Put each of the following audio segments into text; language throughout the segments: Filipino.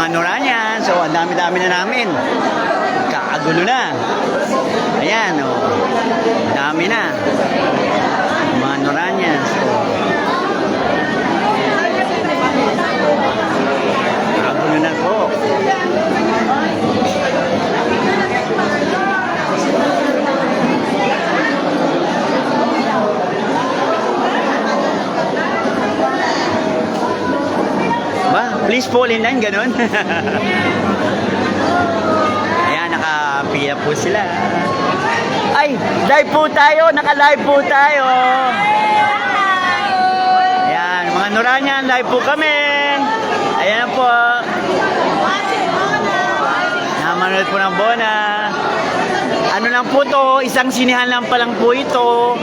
mga Noranian. So, ang dami-dami na namin. Kakagulo na. Ayan, o. Dami na. Mga Noranian. So, kakagulo na po. Please fall in line, ganun. Ayan, nakapila po sila. Ay, live po tayo, naka-live po tayo. Ayan, mga Noranian, live po kami. Ayan po. Namanood po ng Bona. Ano lang po to, isang sinihan lang pa lang po ito.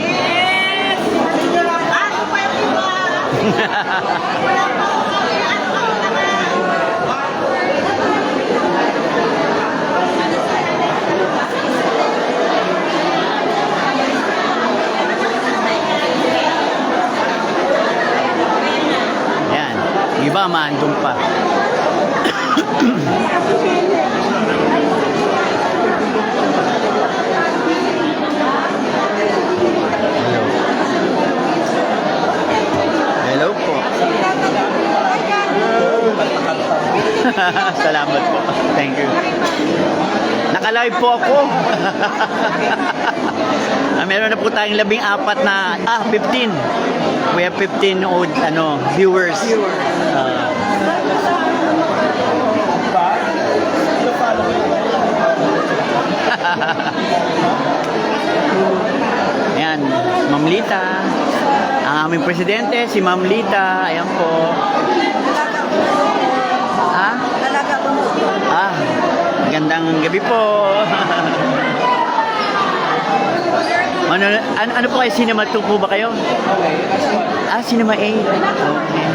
Iba maandong pa. Hello po. Salamat po. Thank you. Naka-live po ako. Meron na po tayong 14 na 15. We have 15 viewers. Ayan, Ma'am Lita. Ang aming presidente, si Ma'am Lita. Ayan po. Magandang gabi po. Ano po kayo? Cinema 2 po ba kayo? Cinema 8. Okay.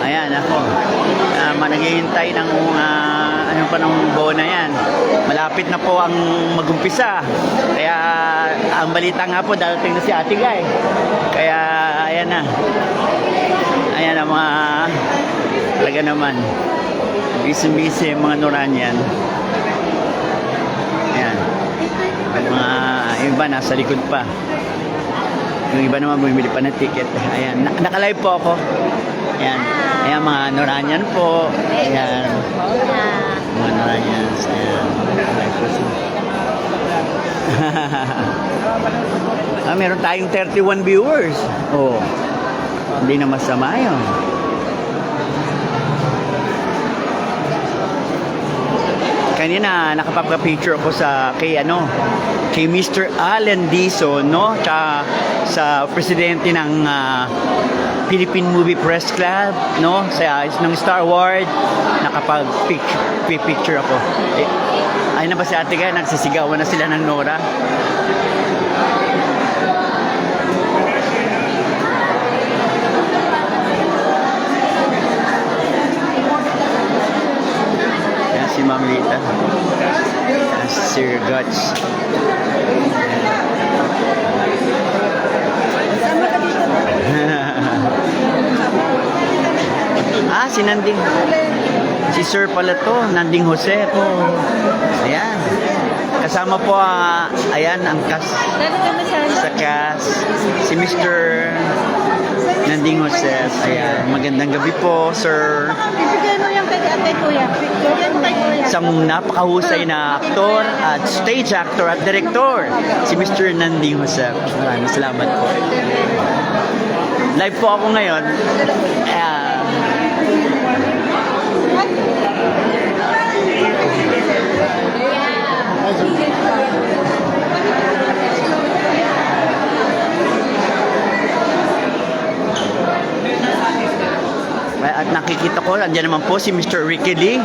Ayan ako. Naghihintay ng ng Bona yan. Malapit na po ang magumpisa. Kaya ang balita nga po, darating na si Ate Guy. Kaya ayan na. Ayan na mga talaga naman. Busy-busy mga Noranian. Ayan. Mga iba nasa likod pa. Yung iba naman bumili pa ng ticket. Ayan. Naka-live po ako. Ayan. Ayan mga Noranian po. Ayan. Mga Noranians. Ayan. Meron tayong 31 viewers. Oh. Hindi na masama yun. Kanina nakapapa-picture ako kay Mr. Allen Dizon, no? Tsaka sa presidente ng Philippine Movie Press Club, no? Sa ng Star Award, nakapag-picture ako. Ayun na ba si Ate Guy? Nagsisigawan na sila ng Nora. Si Ma'am Lita, Sir Guts. Si Nanding. Si Sir pala to, Nanding Jose po. Ayan. Kasama po, ayan, ang sa cast. Si Mr. Nanding Jose. Ayan, magandang gabi po, Sir. Ibigay mo yung kay Ate Kuya. Ibigay mo kay Kuya. Isang napakahusay na aktor at stage actor at director, si Mr. Nanding Jose. Maraming salamat po. Live po ako ngayon. At nakikita ko, andyan naman po si Mr. Ricky Lee.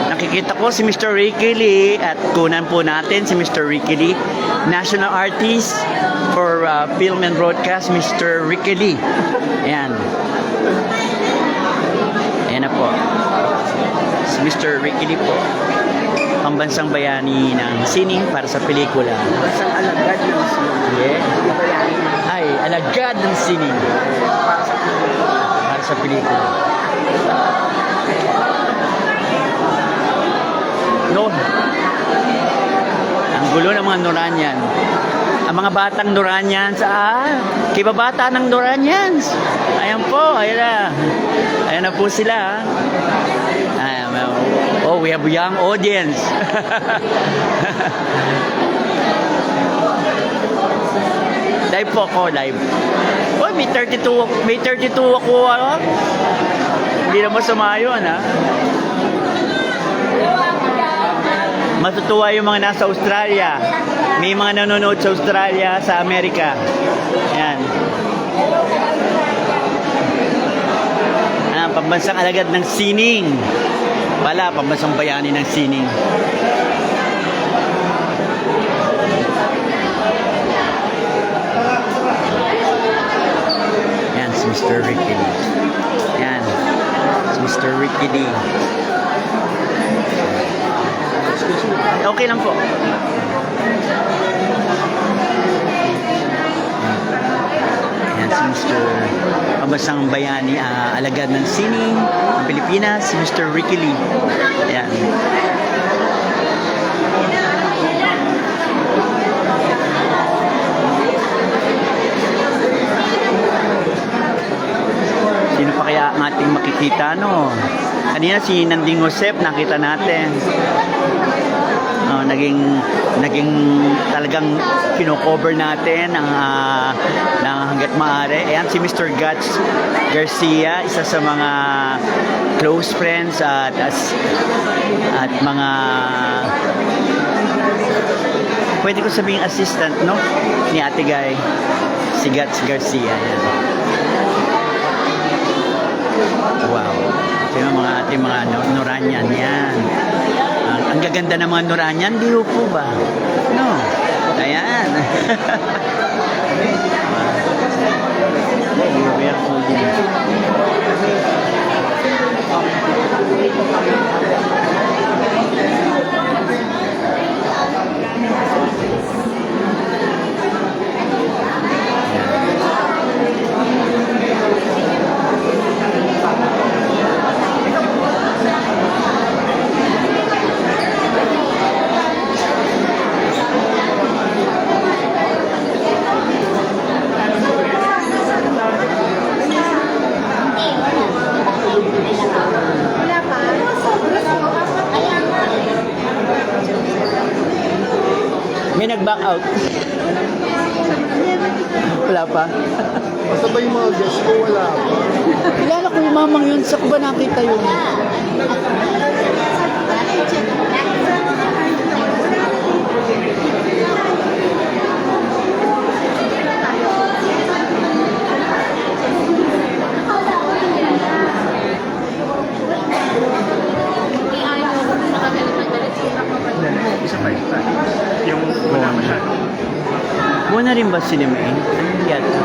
Nakikita ko si Mr. Ricky Lee at kunan po natin si Mr. Ricky Lee. National Artist for Film and Broadcast, Mr. Ricky Lee. Ayan. Ayan na po. Si Mr. Ricky Lee po. Pambansang bayani ng sining para sa pelikula. Isang alagad ng sining. Yeah. Ay, alagad ng sining. Para sa pelikula. Gulo ng mga Noranian. Ang mga batang Noranians, kibabata ng Noranians. Ayan po, ayan na. Ayan na po sila. Oh, we have young audience. Live po ako, live. Oh, may 32 ako, ano? Hindi na masama yun, ha? Matutuwa yung mga nasa Australia. May mga nanonood sa Australia, sa Amerika. Ayan. Pambansang alagad ng sining. Wala, pambansang bayani ng sining. Yan, si Mr. Ricky Lee. Yan, si Mr. Ricky Lee. Okay lang po. Yan, si Mr. Pambansang bayani, alagad ng sining ng Pilipinas, si Mr. Ricky Lee. Ayan. Sino pa kaya ang ating makikita, no? Kanina si Nanding Josep, nakita natin. Naging talagang kino-cover natin ng hangga't maaari. Ayan si Mr. Guts Garcia, isa sa mga close friends at mga pwede ko sabihin assistant, no? Ni Ate Guy, si Guts Garcia. Ayan. Wow. Ito yung mga ating mga Noranian yan. Ang gaganda ng mga Noranian, di po ba? No. Ayan. Wala pa. May nag-back out. Wala pa. Basta ba yung mga guests ko, wala pa. Kilala ko yung mamang yun. Sa ko ba nakita yun? Isa pa. Yung wala masyado. Muna rin ba sinima eh? Ano yata?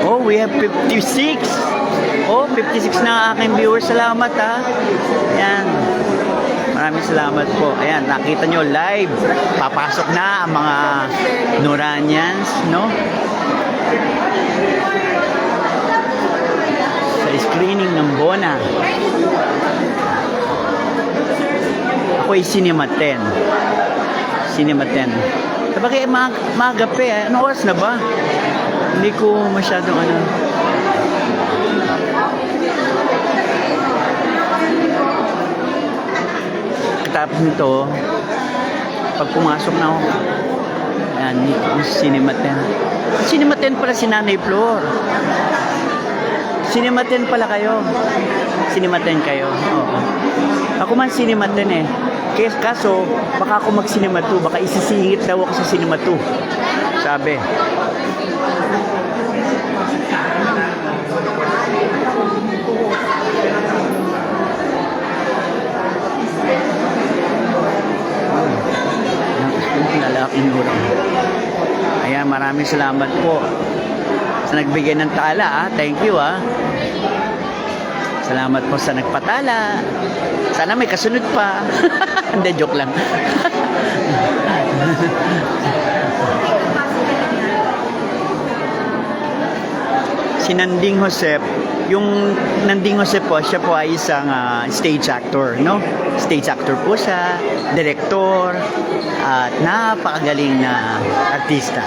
Oh, we have 56. Oh, 56 na aking viewers. Salamat, ha. Ayan. Maraming salamat po. Ayan, nakita nyo live. Papasok na ang mga Noranians, no? Sa screening ng Bona. Ako ay Cinema 10. Cinema 10. Sabagay, magabi eh. Anong oras na ba? Hindi ko masyadong ano. Tapos nito, pag pumasok na ako, ayan, Cinema 10. Cinema 10 pala si Nanay Flor. Cinema 10 pala kayo. Cinema 10 kayo. Oo. Ako man Cinema 10 eh. Kaso, baka ako mag-Cinema 2. Baka isisingit daw ako sa Cinema 2. Sabi. Lalaking urang. Ayan, maraming salamat po sa nagbigay ng tala. Thank you. Salamat po sa nagpatala. Sana may kasunod pa. Hindi, joke lang. si Nanding Josep. Yung Nanding Josep po, siya po ay isang stage actor, no? Stage actor po siya, director, at napakagaling na artista,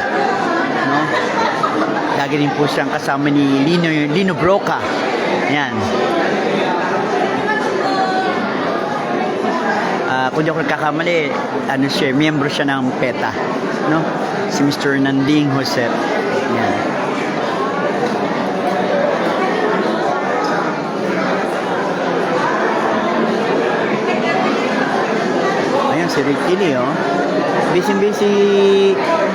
no? Gagaling po siyang kasama ni Lino Broca. Yan. Kung di ako nagkakamali, ano siya, miyembro siya ng PETA, no? Si Mr. Nanding Josep. Yan. Ayan, si Ricky Lee, oh. Busy-busy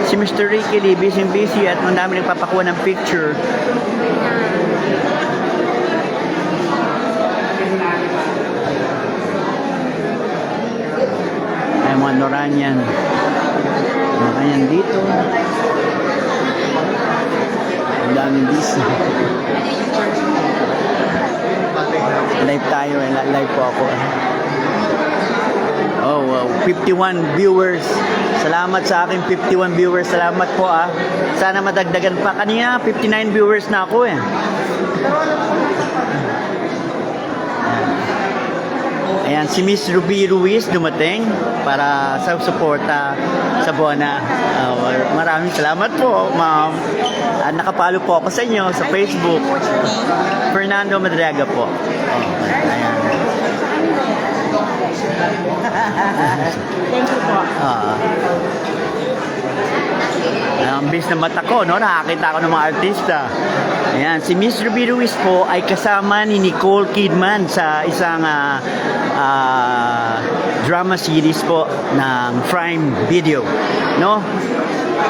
si Mr. Ricky Lee, busy-busy at ang dami nagpapakuha ng picture. Ay, mga Noranyan. Noranyan dito. Ang daming busy. Live tayo, live po ako. Oh, wow. 51 viewers. Salamat sa aking 51 viewers. Salamat po Sana madagdagan pa. Kanina 59 viewers na ako eh. Ayan, si Miss Ruby Ruiz dumating para sa suporta sa Bona. Maraming salamat po, ma'am. Nakapalo po ako sa inyo sa Facebook. Fernando Madriaga po. Ayan. Thank you po. Ang bis na mata ko, no? Nakakita ko ng mga artista. Ayan, si Miss Ruby Ruiz po ay kasama ni Nicole Kidman sa isang drama series po ng Prime Video, no?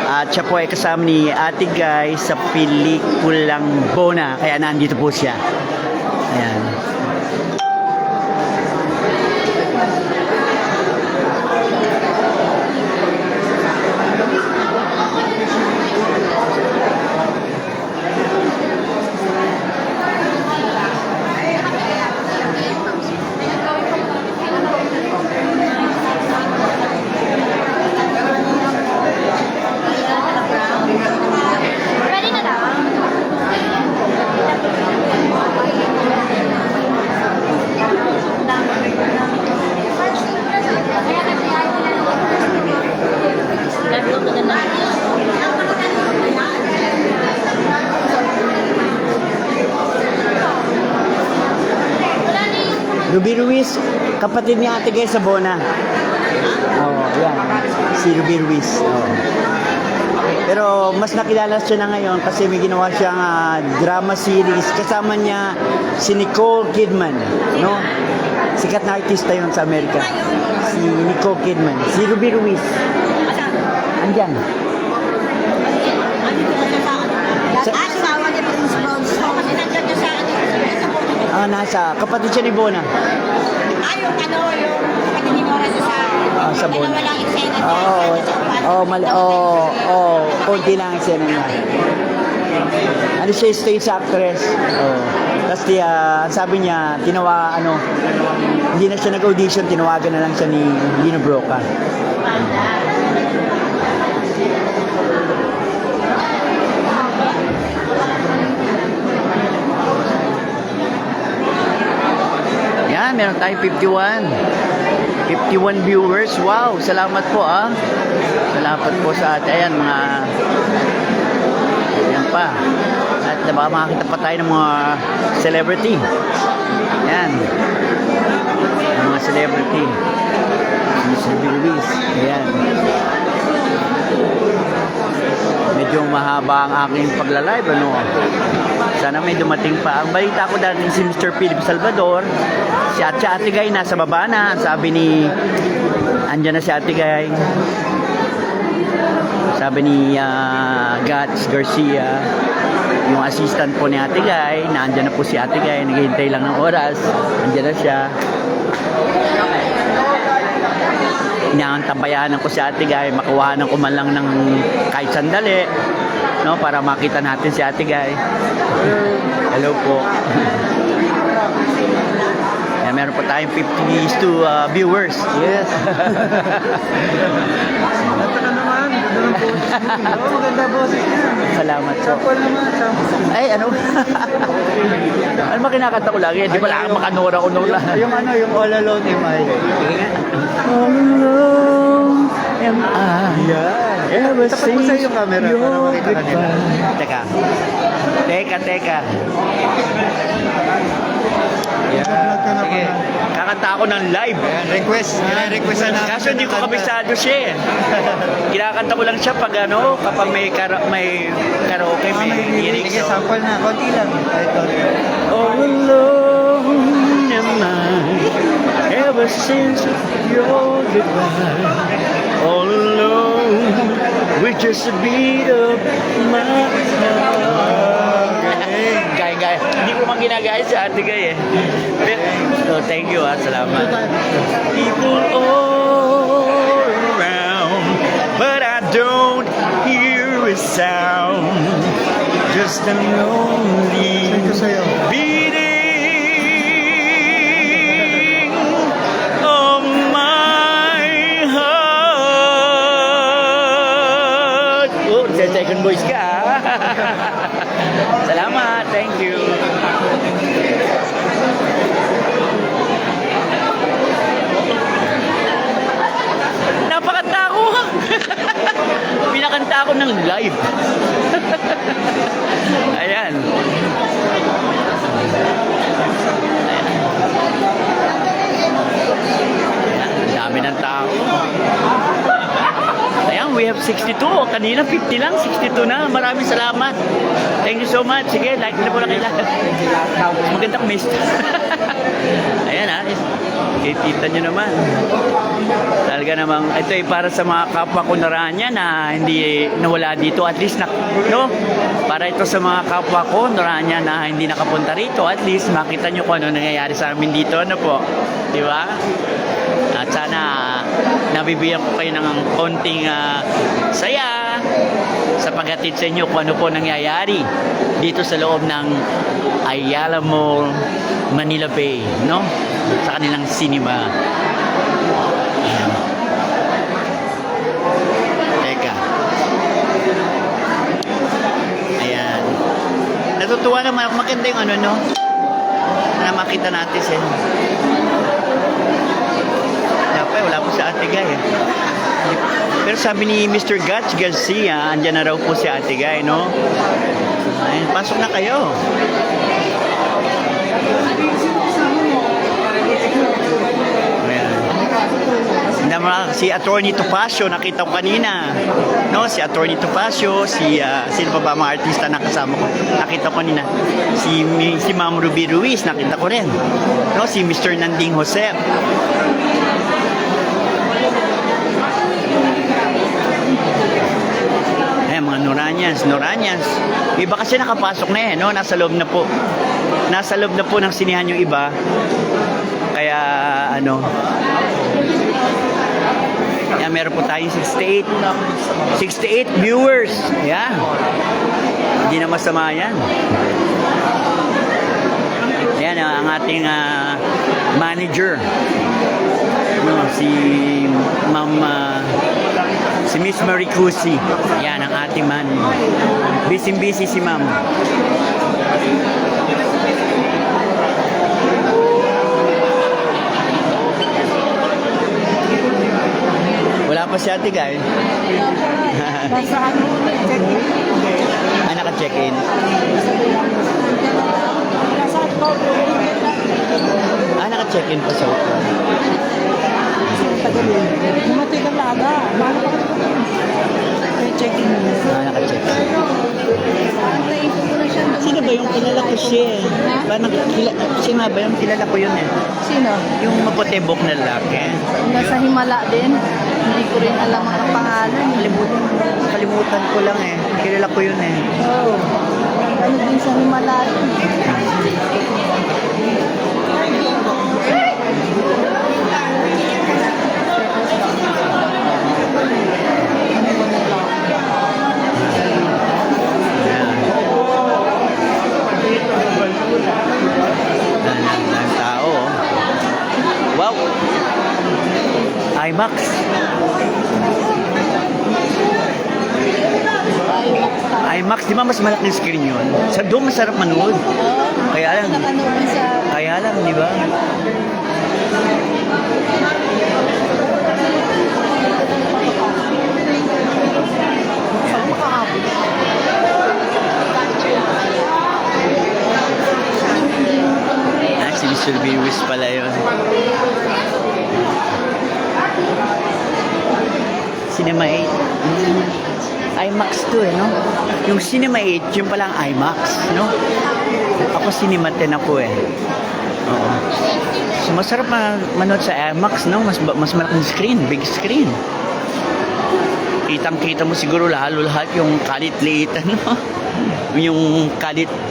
At siya po ay kasama ni Ate Guy sa pelikulang Bona, kaya nandito po siya. Ayan. Ready na daw? Ruby Ruiz, kapatid ni Ate Guy sa Bona. Yan. Si Ruby Ruiz. Pero mas nakilala siya na ngayon kasi may ginawa siyang drama series. Kasama niya si Nicole Kidman, no? Sikat na artista yun sa Amerika. Si Nicole Kidman. Si Ruby Ruiz. Andyan. Asawa ni Prince Bronson. Nasa kapatid siya ni Bona. Yung kapatid ni Mora Sa Bona. dalawa lang eksena niya. Konti lang ang eksena niya. Ano siya, stage actress. Tapos sabi niya, hindi na siya nag-audition, tinawagan na lang siya ni Lino Broca. Yan, meron tayong 51 viewers. Wow, salamat po Salamat po sa atin. Ayan, ayan pa. At baka makakita pa tayo ng mga celebrity. Ayan. Mga celebrity. Miss Ruby Ruiz. Ayan. Medyo mahaba ang aking pagla-live, Sana may dumating pa. Ang balita ko dating si Mr. Philip Salvador, si Ate Guy nasa baba na. Sabi ni, andyan na si Ate Guy. Sabi ni Gats Garcia, yung assistant po ni Ate Guy, na andyan na po si Ate Guy, naghihintay lang ng oras. Andyan na siya. Inaantabayanan ko si Ate Guy, makuhanan ko man lang ng kahit sandali, no, para makita natin si Ate Guy. Hello po. Ayan, meron po tayong 52 viewers. Yes. Ito ka naman. Ganda ng boses mo. Oo, maganda boses niya. Salamat po. Sample naman. Sample. Ay, ano? Ano ba kinakanta ko lagi? Di ba lang makanora ko nung Yung ano, yung All Alone in My Head. All alone am I. Yan. Ever Tapat mo sa since yung camera your para makita ka nila. goodbye. Teka. Yan. Sige. Kakanta ako ng live. Request. Request na namin. Kaso hindi ko kabisado siya eh. Kinakanta ko lang siya pag ano, kapag may karaoke, may lyrics. Sige, sample na. Konti lang. Kahit konti. All alone am I, ever since your goodbye. All alone with just a beat of my heart. Gaya. Hindi ko man ginagaya sa ate gaya eh. So, thank you salamat. People all around, but I don't hear a sound. Just a lonely Ito sa'yo. beating of my heart. Oh, second voice ka ah. Salamat, thank you. Napakanta ko. Pinakanta ako ng live. Ayan. Ang dami ng tao. Ayan, we have 62. Kanina 50 lang, 62 na. Maraming salamat. Thank you so much. Sige, like na po na kailangan. Magandang mist. Ayan ha. Kita nyo naman. Talaga namang, ito ay para sa mga kapwa ko Noranya na hindi nawala dito. At least, no? Para ito sa mga kapwa ko Noranya na hindi nakapunta rito. At least, makita nyo kung ano nangyayari sa amin dito. Ano po? Di ba? At sana, nabibigyan ko kayo ng konting saya sa paghatid sa inyo kung ano po nangyayari dito sa loob ng Ayala Mall, Manila Bay, no? Sa kanilang cinema. Ayan. Teka. Ayan. Natutuwa naman ako. Maganda yung ano, no? Na makita natin siya. Wala po si Ate Guy eh. Pero sabi ni Mr. Gats Garcia, andyan na raw po si Ate Guy, no? Ayun, pasok na kayo. Ayan. Si Attorney Topacio, nakita ko kanina. No, si Attorney Topacio, sino pa ba mga artista na kasama ko? Nakita ko kanina. Si Ma'am Ruby Ruiz, nakita ko rin. No, si Mr. Nanding Jose. Mga Noranyans. Iba kasi nakapasok na eh, no? Nasa loob na po ng sinihan yung iba. Kaya, yan, meron po tayong 68 viewers. Yan. Hindi na masama yan. Yan, ang ating manager. No, si si Miss Maricusi. Yan ang ating man. Busy si ma'am. Wala pa si Ate Guy. Naka-check-in. Naka-check-in pa sa hotel. Matay ka talaga. Check-in mo. Naka-check-in. Sino ba yung kilala ko siya? Sino ba yung kilala ko yun eh? Sino? Yung maputibok na lalaki. Nasa Himala din. Hindi ko rin alam ang pangalan. Kalimutan ko lang eh. Kilala ko yun eh. Oo. Ano din sa Himala din. Ang tao. IMAX. IMAX, di ba mas malaking screen yun? Sa doon masarap manood. Kaya lang, Nakanood sa... kaya lang, di ba? Ah, si Mr. Lewis pala yun. Cinema 8. IMAX to eh, no? Yung Cinema 8, yun palang IMAX, no? Ako Cinema 10 ako eh. Oo. So masarap manood sa IMAX, no? Mas malaking screen, big screen. Kitang-kita mo siguro lalo lahat yung kalit-liitan, no? Yung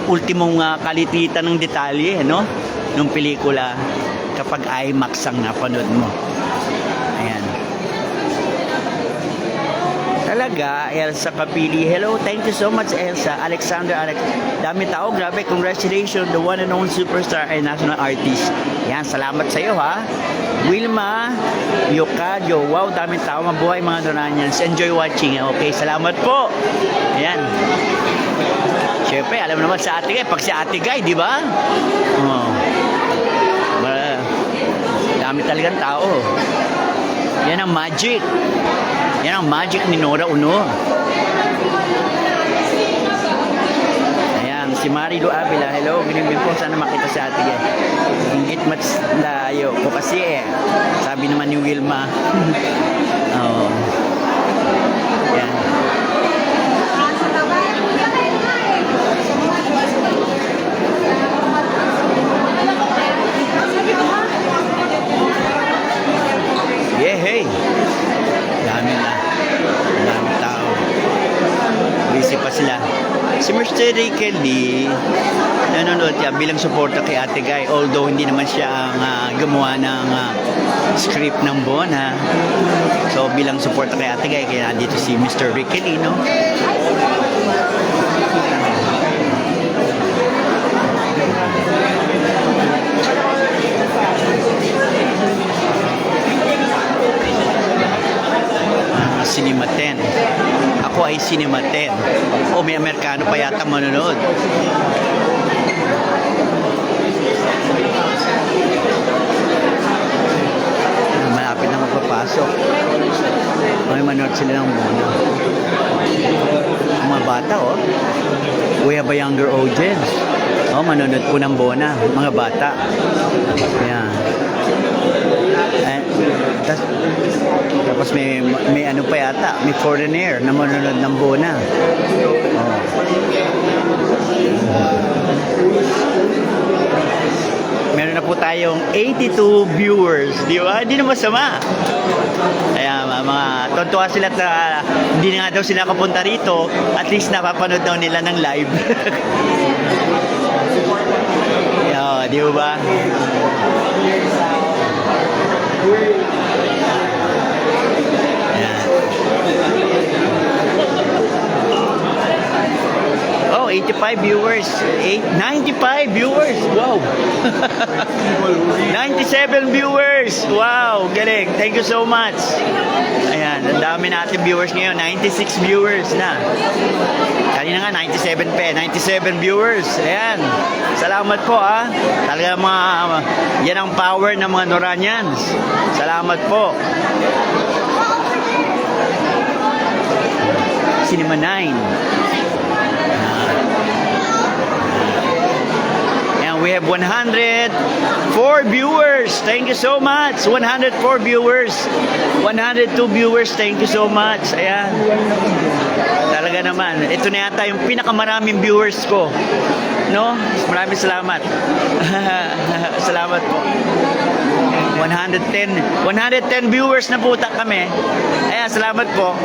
ultimong kalit-liitan ng detalye, no? Nung pelikula kapag IMAX ang napanood mo. Ayan. Talaga, Elsa Kapili. Hello, thank you so much, Elsa. Alexander, dami tao, grabe, congratulations, the one and only superstar and national artist. Yan, salamat sa iyo, ha. Wilma, Yokadio, wow, dami tao, mabuhay mga Doranians. Enjoy watching, okay, salamat po. Ayan. Siyempre, alam naman sa Ate Guy, pag si Ate Guy, di ba? Oh. Dami talagang tao. Yan ang magic. Yan ang magic ni Nora Uno. Ayan, si Marilu Avila. Hello, ginibig po. Sana makita si Ate Guy. Ingit mas layo ko kasi eh. Sabi naman ni Wilma. Oo. Yan. Yeah, hey. Dami na. Dami tao. Busy pa sila. Si Mr. Ricky Lee, nanonood siya bilang suporta kay Ate Guy. Although hindi naman siya ang gumawa ng script ng Bona. So bilang suporta kay Ate Guy, kaya dito si Mr. Ricky Lee, no? Cinema 10. Ako ay Cinema 10. O may Amerikano pa yata manonood. Malapit na magpapasok. May manood sila ng muna. Ang mga bata, oh. We have a younger audience. Oh, manonood po ng Bona. Mga bata. Ayan. Tapos may ano pa yata, may foreigner na manonood ng Bona. Oh. Meron na po tayong 82 viewers, di ba? Hindi na masama. Kaya mga tontuwa sila at hindi na nga daw sila kapunta rito, at least napapanood daw nila ng live. Oh, di ba? Oh, 85 viewers. 95 viewers. Wow. 97 viewers. Wow, galing. Thank you so much. Ayan, ang dami natin viewers ngayon. 96 viewers na. Kanina nga, 97 pa. 97 viewers. Ayan. Salamat po, ha. Talaga yan ang power ng mga Noranians. Salamat po. Cinema 9. We have 104 viewers. Thank you so much. 104 viewers. 102 viewers. Thank you so much. Ayan. Talaga naman. Ito na yata yung pinakamaraming viewers ko. No? Maraming salamat. Salamat po. 110 viewers na po kami. Ayan, salamat po.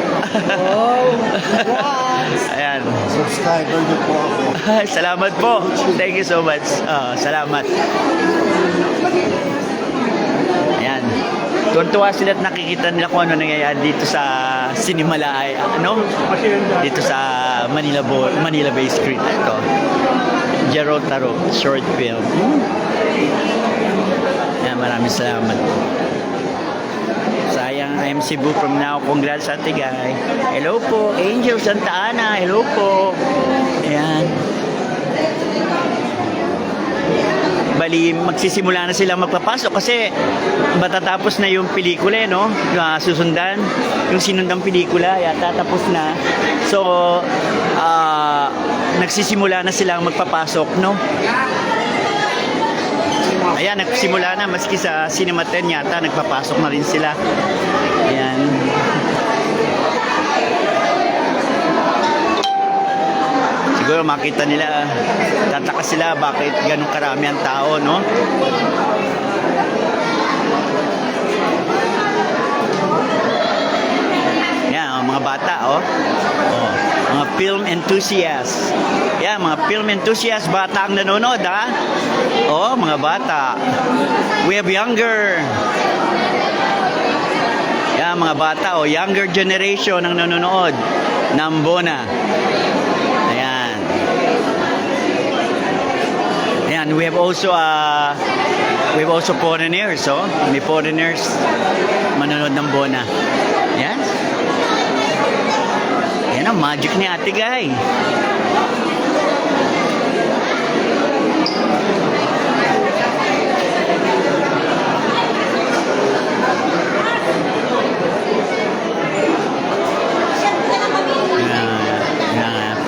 Ayan. Subscriber niyo po ako. Salamat po. Thank you so much. Salamat. Ayan. Tuwan-tuwa sila at nakikita nila kung ano nangyayari dito sa Sinimalay, dito sa Manila Bay Street. Ito. Jero Taro, short film. Ayan, maraming salamat. Sayang I am Cebu from now. Congrats, Ate Guy. Hello po. Angel Santa Ana. Hello po. Ayan. Bali, magsisimula na sila magpapasok kasi matatapos na yung pelikula, no? Susundan. Yung sinundang pelikula, yata tapos na. So, nagsisimula na silang magpapasok, no? Ayan, nagsimula na. Maski sa Cinema 10 yata, nagpapasok na rin sila. Ayan. Siguro makita nila, tataka sila bakit ganun karami ang tao, no? Yan, mga bata, oh. Oh, mga film enthusiasts. Yan, mga film enthusiasts, bata ang nanonood, ha? Oh, mga bata. We have younger. Yan, mga bata, oh, younger generation ang nanonood ng Bona. Ayan. Ayan, we have also foreigners, oh. May foreigners manonood ng Bona. Ayan. Ayan ang magic ni Ate Guy.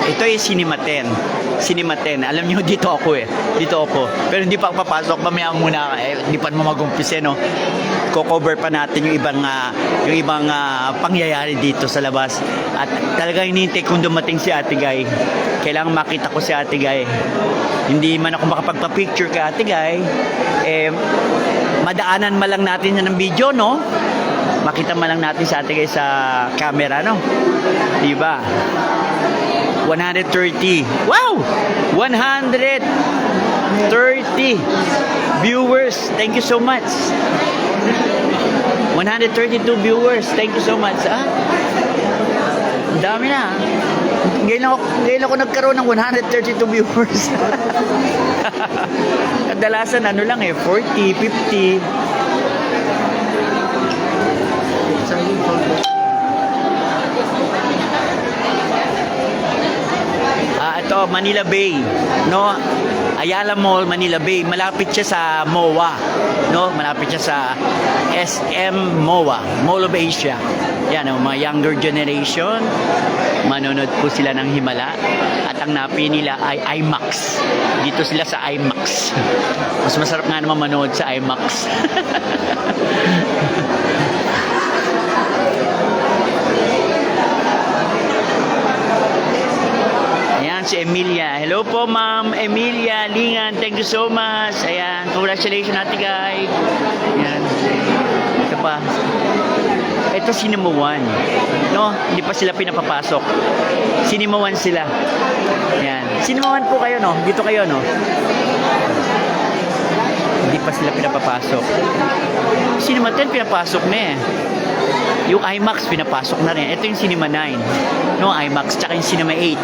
Ito ay Cinema 10. Cinema 10. Alam niyo, dito ako eh. Dito ako. Pero hindi pa ako papasok. Mamaya muna. Hindi pa naman mag-umpisa, no? Ko-cover pa natin yung ibang pangyayari dito sa labas. At talagang hinihintay kung dumating si Ate Guy. Kailangan makita ko si Ate Guy. Hindi man ako makapagpa-picture kay Ate Guy. Madaanan man lang natin yan ng video, no? Makita man lang natin si Ate Guy sa camera, no? Diba? 130. Wow! 130 viewers. Thank you so much. 132 viewers. Thank you so much. Ah? Ang dami na. Ngayon ako nagkaroon ng 132 viewers. Kadalasan ano lang eh, 40, 50. Ito, Manila Bay, no? Ayala Mall, Manila Bay. Malapit siya sa MOA, no? Malapit siya sa SM MOA, Mall of Asia. Yan, mga younger generation, manonood po sila ng Himala. At ang napili nila ay IMAX. Dito sila sa IMAX. Mas masarap nga naman manood sa IMAX. Si Emilia. Hello po, Ma'am Emilia Lingan. Thank you so much. Ayan. Congratulations, Ate Guy. Ayan. Ito pa. Ito, Cinema 1. No? Hindi pa sila pinapapasok. Cinema 1 sila. Ayan. Cinema 1 po kayo, no? Dito kayo, no? Hindi pa sila pinapapasok. Cinema 10 pinapasok na eh. Yung IMAX pinapasok na rin. Ito yung Cinema 9. No, IMAX. Tsaka yung Cinema 8.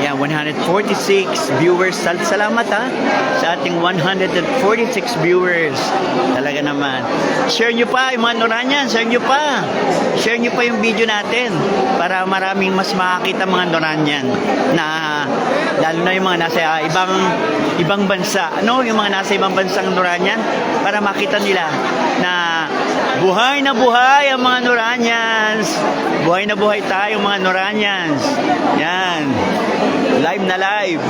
Yeah, 146 viewers. Salamat ha sa ating 146 viewers. Talaga naman. Share nyo pa yung mga Noranian. Share nyo pa. Share nyo pa yung video natin para maraming mas makakita mga Noranian na lalo na yung mga nasa ibang bansa, no? Yung mga nasa ibang bansang Noranian para makita nila na buhay na buhay ang mga Noranians. Buhay na buhay tayo mga Noranians. Yan. Live na live.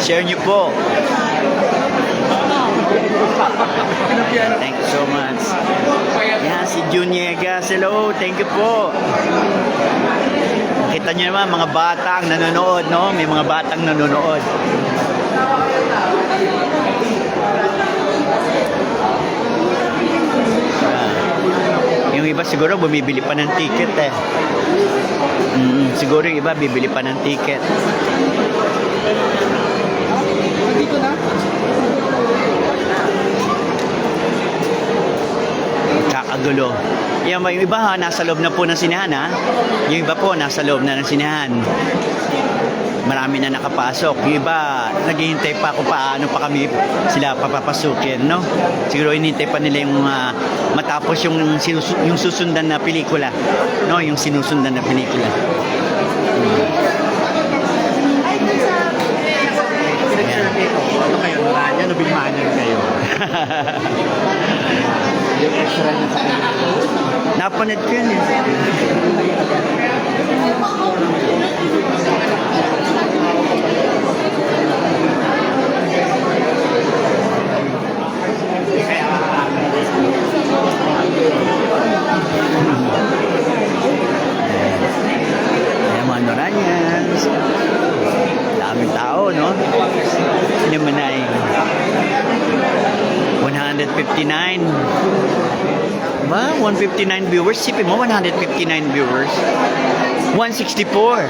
Share nyo po. Thank you so much. Yan, si Juniegas. Hello, thank you po. Kita nyo naman, mga batang nanonood, no? May mga batang nanonood. Yung iba siguro bumibili pa ng ticket eh. Siguro yung iba bibili pa ng ticket. Dito na. napakagulo. Yung iba ha, nasa loob na po ng sinihan ha. Yung iba po, nasa loob na ng sinihan. Marami na nakapasok. Yung iba, naghihintay pa kung paano pa kami sila papapasukin, no? Siguro hinihintay pa nila yung matapos yung susundan na pelikula, no? Yung sinusundan na pelikula. Ano kayo, Naranya? Nabigmanan kayo? Yung extra niya sa kanila. Napanood ko yun eh. Ayan mga Noranyans. Daming tao, no? Sinimanay. 159. Ba? 159 viewers? Sipin mo, 159 viewers. 164.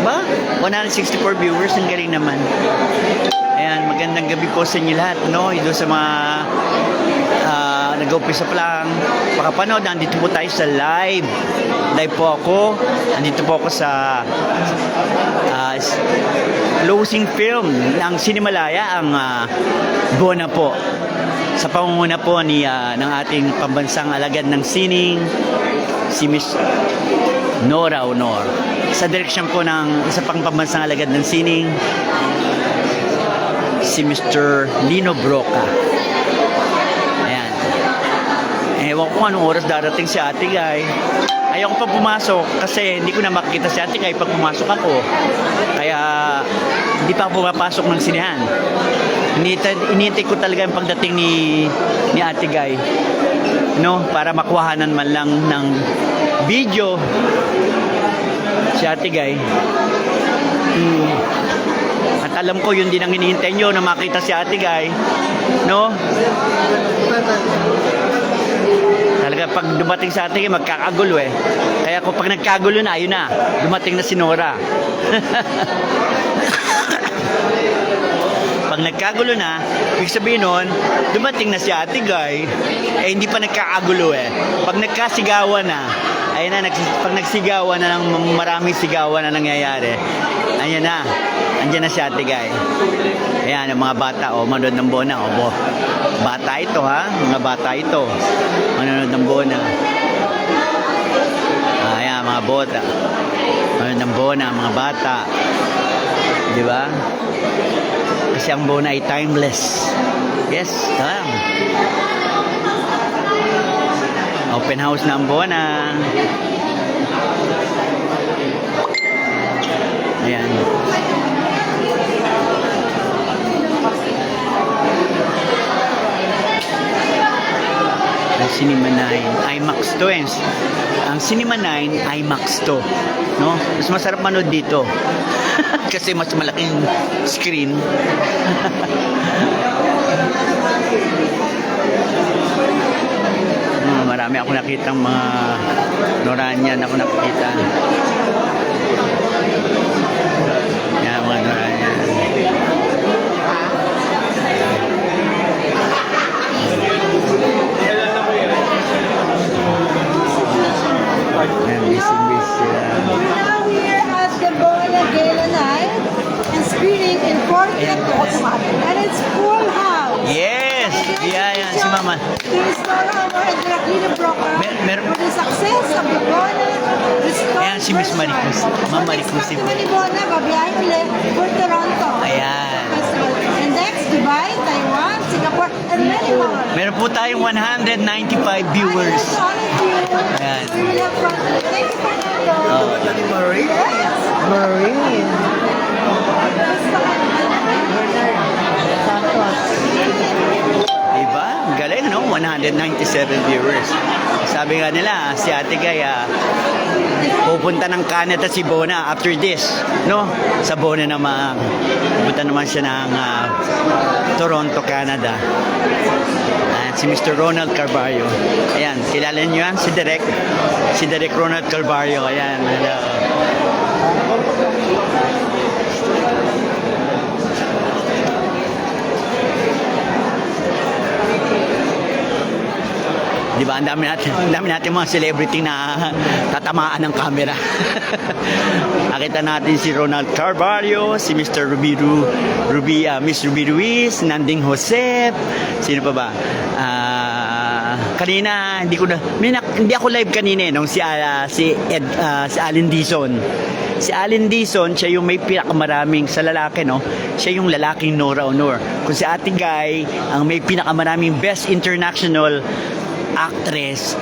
Ba? 164 viewers. Ang galing naman. Ayan, magandang gabi po sa inyo lahat, no? Ito sa mga nag-umpisa pa lang pakapanood. Nandito po tayo sa live. Live po ako. Nandito po ako sa closing film ng Cinemalaya, ang Bona po. Sa pangunguna po ng ating pambansang alagad ng sining, si Miss Nora Honor. Sa direksyon po ng isa pang pambansang alagad ng sining, si Mr. Lino Broca. Ayan. Ewan ko anong oras darating si Ate Guy. Ayoko pa pumasok kasi hindi ko na makikita si Ate Guy pag pumasok ako. Kaya hindi pa ako pumapasok ng sinehan. Inintay ko talaga yung pagdating ni Ate Guy, no? Para makuhanan man lang ng video si Ate Guy. At alam ko yun din ang hinihintay nyo, na makita si Ate Guy, no? Talaga pag dumating sa Ate Guy, magkakagulo eh. Kaya kung pag nagkagulo na, ayun na, dumating na si Nora. Pag nagkagulo na, ibig sabihin nun, dumating na si Ate Guy, hindi pa nagkakagulo eh. Pag nagkasigawan na, ayun na, pag nagsigawan na, maraming sigawan na nangyayari, ayun na, andyan na si Ate Guy. Ayan, ang mga bata, manonood ng Bona, bata ito ha, mga bata ito, manonood ng Bona. Ayan, mga bota, manonood ng Bona, mga bata. Di ba? Kasi ang Bona ay timeless. Yes, tama. Open house na ang Bona. Ayan. Ang Cinema 9 IMAX to eh. Ang Cinema 9 IMAX to, no? Mas masarap manood dito. Kasi mas malaking screen. Marami ako nakitang mga Noranyan ako nakikita. Yan, mga Noranyan. Yan, busy. Now we are at the Bona Gala Night and screening in 40th automatic. And it's full house. Yes! Yan, si Mama. There's Nora Honor and Lino Broca for the success of the Bona Restore Ayan, si Miss Maricruz. Ma'am Maricruz. Next ni Bona, babiyahin ulit for Toronto. Ayan. Festival. And next, Dubai, Taiwan, Singapore, and many more. Meron po tayong 195 viewers. Ayan. We will have fun. Thank you, Fernando. Marie? Yes. Marie? Diba? Galing, no? 197 viewers. Sabi nga nila, si Ate Guy, pupunta ng Canada si Bona after this, no? Sa Bona naman. Pupunta naman siya ng Toronto, Canada. Si Mr. Ronald Carvalho. Ayan, kilala niyo yan? Si Direk Ronald Carvalho. Ayan, hello. Di ba? Ang dami natin mga celebrity na tatamaan ng camera. Nakita natin si Ronald Carvalho, si Mr. Miss Ruby Ruiz, Nanding Josep, sino pa ba? Kanina hindi ako live kanina nung si Allen Dizon. Si Allen Dizon, siya yung may pinakamaraming sa lalaki, no? Siya yung lalaking Nora Honor. Kung si Ate Guy, ang may pinakamaraming Best International Actress,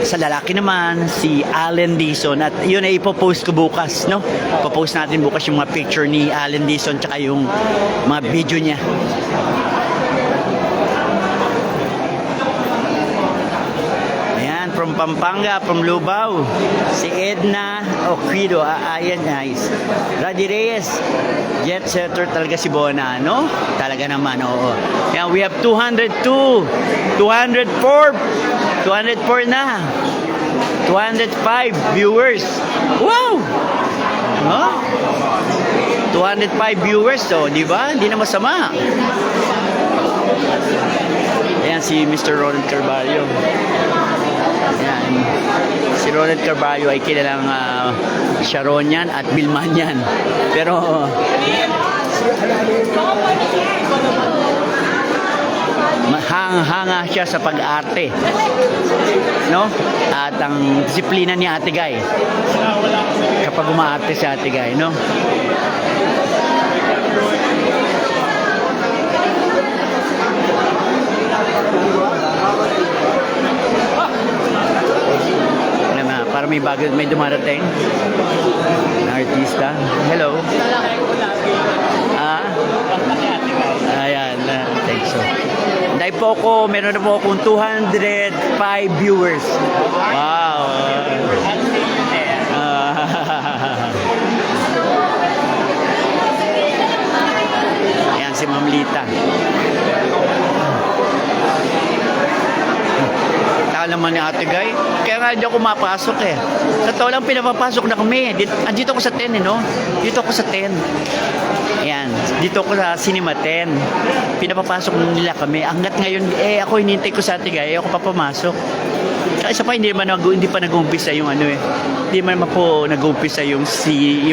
sa lalaki naman, si Allen Dizon. At yun ay ipopost ko bukas, no? Ipopost natin bukas yung mga picture ni Allen Dizon tsaka yung mga video niya. From Pampanga, from Lubao, si Edna Oquido, ayan guys. Raddy Reyes, jet setter talaga si Bona, no? Talaga naman, oo. Yan, we have 202, 204 na. 205 viewers. Wow! No? 205 viewers, so, di ba? Hindi na masama. Ayan si Mr. Ronald Carvalho. Ayan. Si Ronald Carvalho ay kilalang Sharonian at Bilmanian. Pero hanga siya sa pag-arte, no? At ang disiplina ni Ate Guy kapag umaarte si Ate Guy, no? Para may bago, may dumarating na artista. Hello. Ayan. Thanks so. Dahil po ako, meron na po akong 205 viewers. Wow. Ayan si Ma'am Lita. Naman ni Ate Guy. Kaya nga hindi ako mapasok eh. Sa tao lang pinapapasok na kami. Dito ako sa 10 no? Dito ako sa 10. Ayan. Dito ako sa Cinema 10. Pinapapasok nila kami. Hanggat ngayon, ako hinintay ko sa Ate Guy. Ako papamasok. Kaya isa pa, hindi pa nag-umpisa yung ano eh. Hindi man po nag-umpisa yung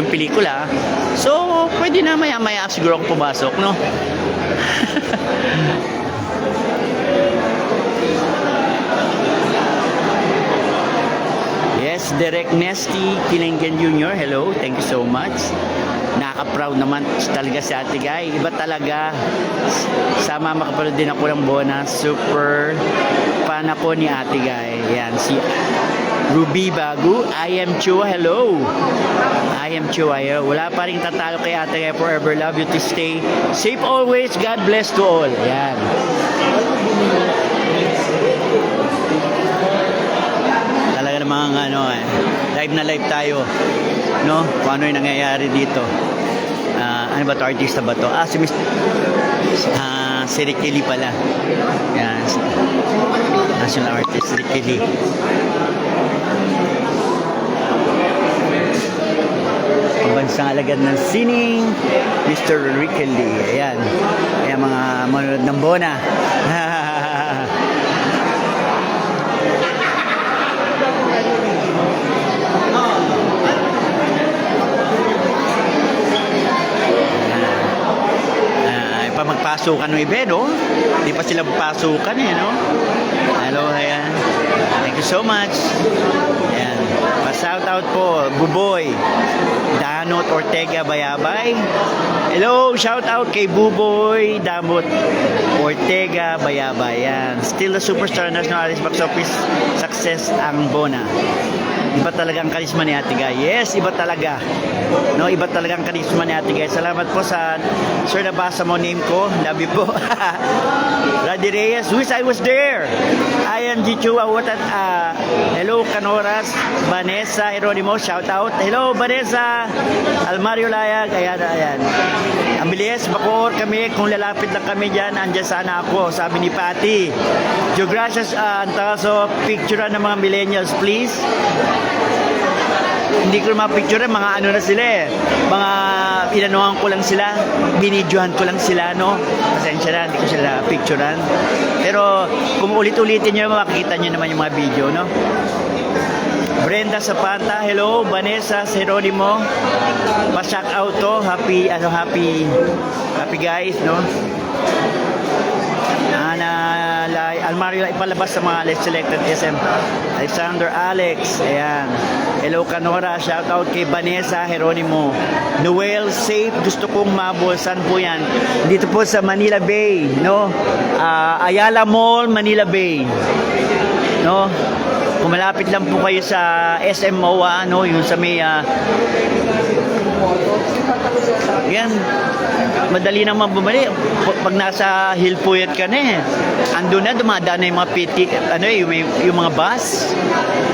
pelikula. So, pwede na maya-maya siguro ako pumasok, no? Yes, Derek Nesty Kilingen Jr. Hello, thank you so much. Nakaka-proud naman talaga si Ate Guy. Iba talaga. Sama makapanood din ako ng Bona. Super fan ako ni Ate Guy. Yan, si Ruby Bagu. I am Chua. Hello. I am Chua. Wala pa rin tatalo kay Ate Guy. Forever love you to stay safe always. God bless to all. Yan. Mga live na live tayo, no? Kung ano yung nangyayari dito. Ano ba to? Artista ba to? Si Mr. Si Ricky Lee pala. Yan. National artist Ricky Lee. Pambansang alagad ng sining Mr. Ricky Lee. Ayan. Ayan mga manonood ng Bona. Magpasukan ng iba, no? Hindi pa sila pasukan eh, no? Hello, ayan. Thank you so much. Ayan. Pa-shout out po, Buboy Danot Ortega Bayabay. Hello, shout out kay Buboy Danot Ortega Bayabay. Ayan. Still the superstar national artist box office success ang Bona. Iba talaga ang karisma ni Ate Guy. Yes, iba talaga. No, iba talaga ang karisma ni Ate Guy. Salamat po sa sir, nabasa mo name ko. Love you po. Raddy Reyes, wish I was there. Ayan, Jichua, hello, Canoras, Vanessa Heronimo, shout out. Hello, Vanessa, Almario Layag, ayan. Ang bilis, Bacoor kami, kung lalapit lang kami dyan, andyan sana ako, sabi ni Patty. Geogracias, Antaso, picture ng mga millennials, please. hindi ko mapicture mga ano na sila eh. Mga inanuhan ko lang sila, binidyohan ko lang sila, no? Pasensya na, hindi ko sila picturean. Pero kung ulit-ulitin nyo, makikita nyo naman yung mga video, no? Brenda Zapata, hello. Vanessa Jeronimo, pa-shout out to. Happy guys, no? Almario ipalabas sa mga selected SM. Alexander Alex, ayan. Hello Canora, shout out kay Vanessa Jeronimo. Noel Safe, gusto kong mabulsan po yan. Dito po sa Manila Bay, no? Ayala Mall, Manila Bay. No? Kung malapit lang po kayo sa SM MOA, no? Yung sa may yan, madali naman bumalik. Pag nasa Hillpuyat ka na eh, andun na, dumadaan na yung mga yung mga bus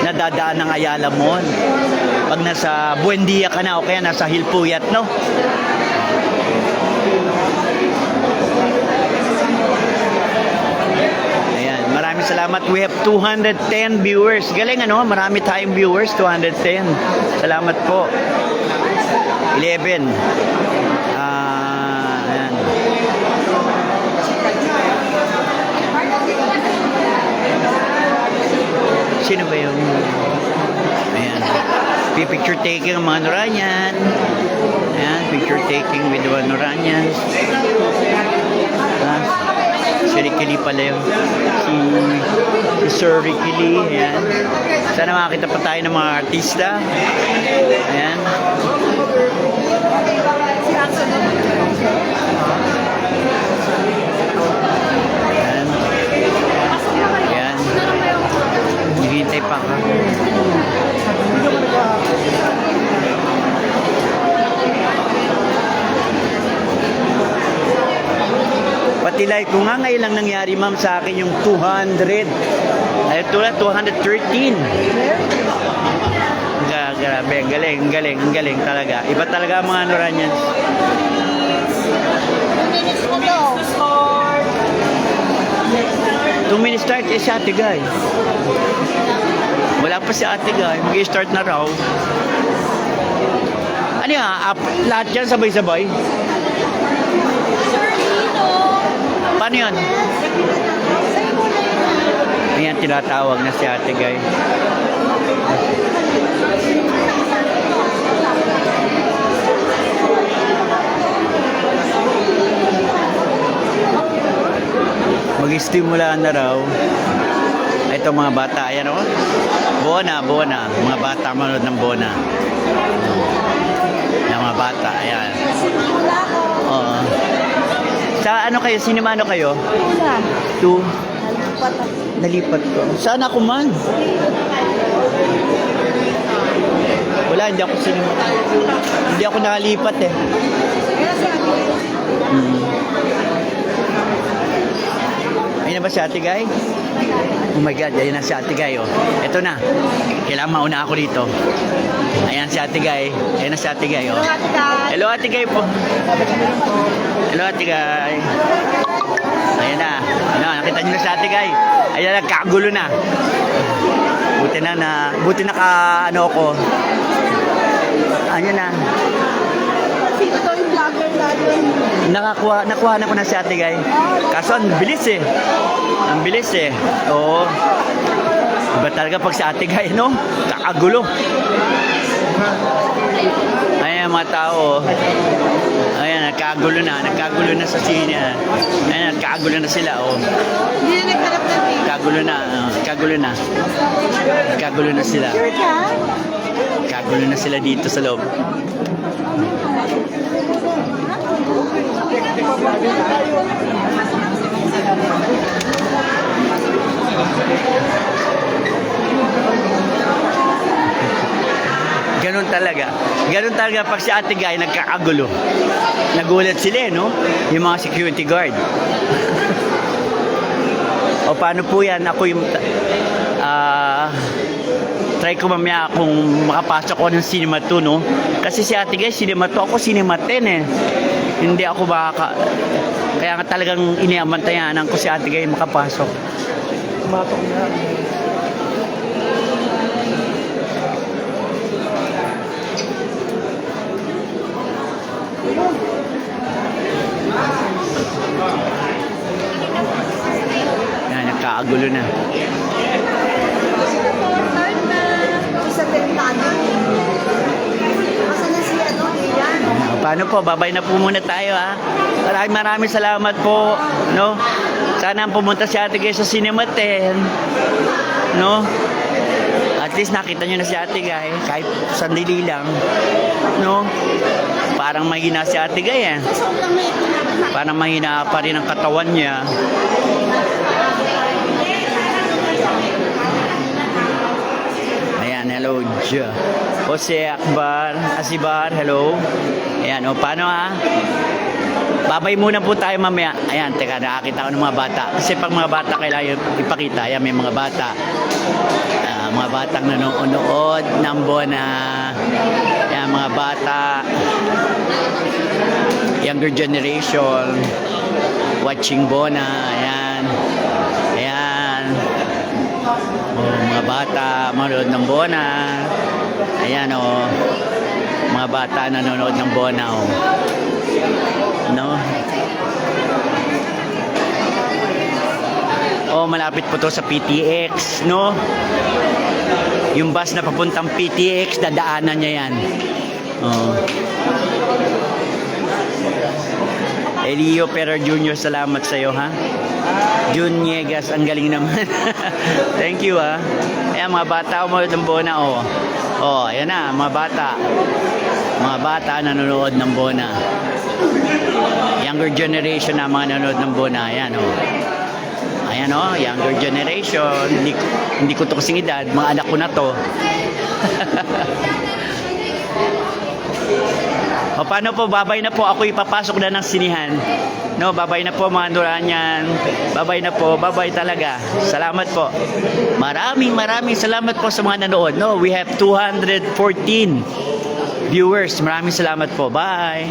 na dadaan ng Ayala Mall. Pag nasa Buendia ka na o kaya nasa Hillpuyat, no? Ayan, maraming salamat. We have 210 viewers. Galing ano, marami tayong viewers, 210. Salamat po. 11. Ayan. Sino ba yung... Ayan. Picture taking ang mga Noranyan. Ayan, picture taking with the Noranyan. Si Ricky Lee pala yun. Si Sir Ricky Lee. Ayan. Sana makakita pa tayo ng mga artista. Ayan. Ayan. Ayan. Naghihintay pa ka. Pati like ko nga ngayon lang nangyari ma'am sa akin yung 200. Ay tulad 213. Grabe, ang galing talaga. Iba talaga ang mga Noranians. 2 minutes na to. 2 minutes start, eh si Ate Guy. Wala pa si Ate Guy, mag-i-start na raw. Ano yan, lahat yan sabay-sabay? Paano yan? Ayan, tinatawag na si Ate Guy. Mag-stimula na raw. Ito mga bata, ayan o. Bona. Mga bata manood ng Bona. Yung mga bata, ayan. Oo. Sa ano kayo? Sinima ano kayo? Two. Nalipat ko. Saan ako man? Wala, hindi ako sinima. Hindi ako nakalipat eh. Ayun na ba si Ate Guy? Oh my God, ayun na si Ate Guy, oh. Ito na. Kailangan mauna ako dito. Ayan si Ate Guy. Ayun na si Ate Guy, oh. Hello, Ate Guy po. Hello, Ate Guy. Ayan na. Ano, nakita niyo na si Ate Guy. Ayan na, kagulo na. Buti na ano ako. Ayan na. Ito yung vlogger natin. Nakuha na ko na si Ate Guy. Kaso ang bilis eh. Ang bilis eh. Oo. Iba talaga pag si Ate Guy, no? Kakagulo. Ayan mga tao. Ayan, nagkagulo na sa sine. Ayan, nagkagulo na sila, oh. Hindi na naghanap ng page. Nagkagulo na sila. Nagkagulo na sila dito sa loob. Ganun talaga pag si Ate Guy nagkakagulo. Nagulat sila, no? Yung mga security guard. O paano po yan? Ako yung try ko mamaya kung makapasok ko ng Cinema 2, no? Kasi si Ate Guy, Cinema 2, ako Cinema 10 eh. Hindi ako kaya nga talagang iniamantayanan ko si Ate Guy makapasok. Tumatok na. nagkakagulo na. Sa tentado. Asa na si ano, Ian? Paano po? Babay na po muna tayo ha. Maraming salamat po. No? Sana pumunta si Ate Guy sa Cinema 10. No? At least nakita nyo na si Ate Guy. Kahit sandali lang. No? Parang mahina si Ate Guy eh. Parang mahina pa rin ang katawan niya. Ayan, hello, Jose Asibar, hello. Ayan, o paano ha? Babay muna po tayo mamaya. Ayan, teka, nakakita ko ng mga bata. Kasi pag mga bata kailangan ipakita. Ayan, may mga bata. Mga batang nanonood ng Bona. Ayan, mga bata. Younger generation. Watching Bona. Ayan. Ayan. Mga bata manonood ng Bona. Ayan o. Mga bata nanonood ng Bona o. No? Oh, malapit po to sa PTX, no? Yung bus na papuntang PTX, dadaanan niya yan. Oh. Elio Perez Jr., salamat sa iyo, ha? Jun Niegas, ang galing naman. Thank you, ha? Ayan, mga bata, umunod ng Bona, oh. Oh, ayan na, mga bata. Mga bata nanonood ng Bona. Younger generation na mga nanonood ng Bona. Ayan, oh. Ayan, oh, younger generation. Hindi ko to kasing edad. Mga anak ko na to. O, paano po? Babay na po. Ako ipapasok na ng sinihan. No, babay na po mga Duranyan. Babay na po. Babay talaga. Salamat po. Maraming salamat po sa mga nanood. No, we have 214 viewers. Maraming salamat po. Bye.